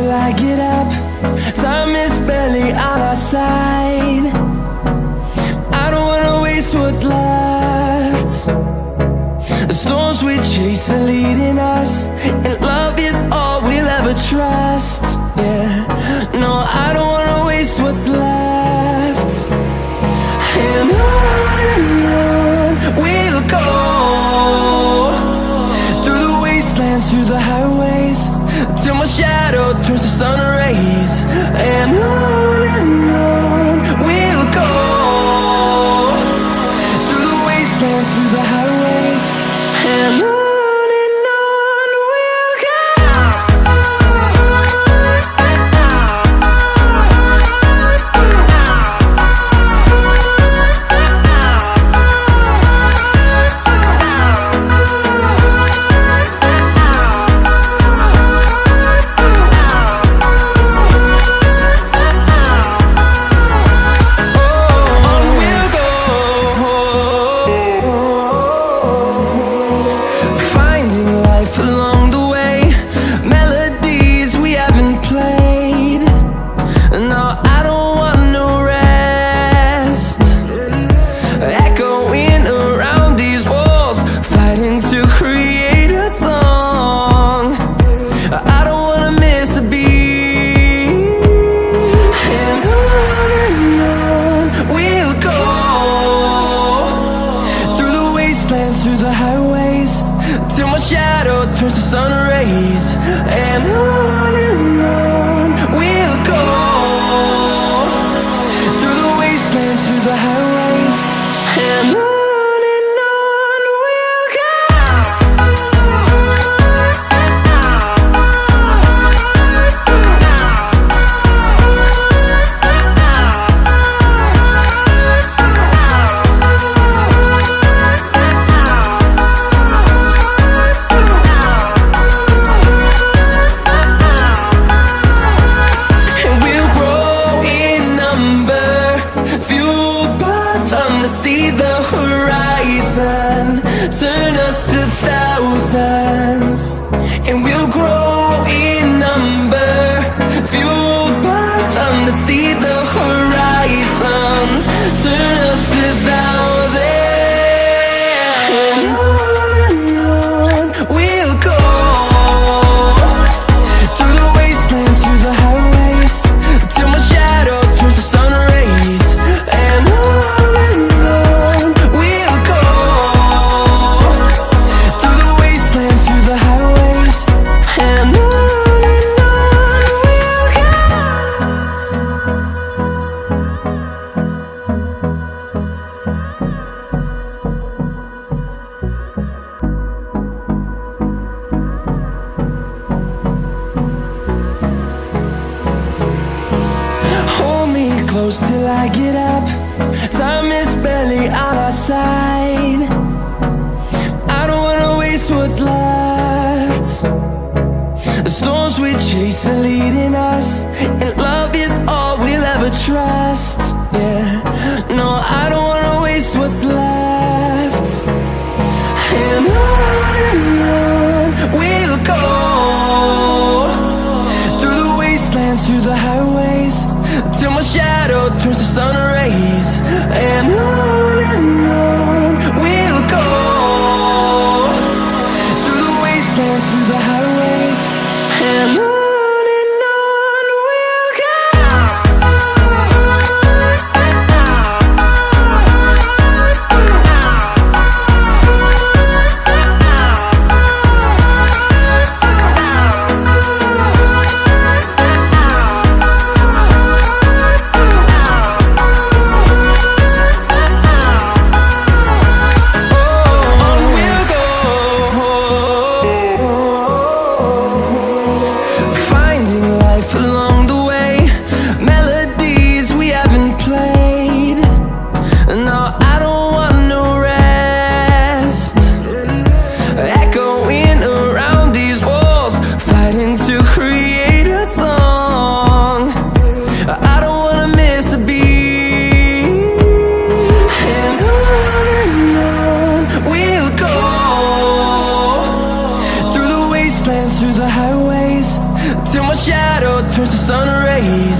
till I get up. Time is barely on our side. I don't wanna waste what's left. The storms we chase are leading us, and love is all we'll ever trust. Yeah, no, I don't wanna waste what's left. And on we'll go, through the wastelands, through the highways, till my shadow turns to sun rays. And on we'll go, through the wastelands, through the highways, and on we'll go. Through the highways, till my shadow turns to sun rays. And on we'll go, through the wastelands, through the highways, and on we'll go. See the horizon turn us to thousands, and we'll grow in number, fueled by them. To see the horizon turn us to thousands, and on we'll go, through the wastelands, through the highways, till my shadow turns to sun rays. And close till I get up. Time is barely on our side. I don't wanna waste what's left. The storms we chase are leading us, and love is all we'll ever trust. Yeah, no, I don't wanna waste what's left. And on we'll go, through the wastelands, through the highways, till my shadow turns to sun rays. And on we'll go, through the wastelands, through the highways, and on. turns to sun rays.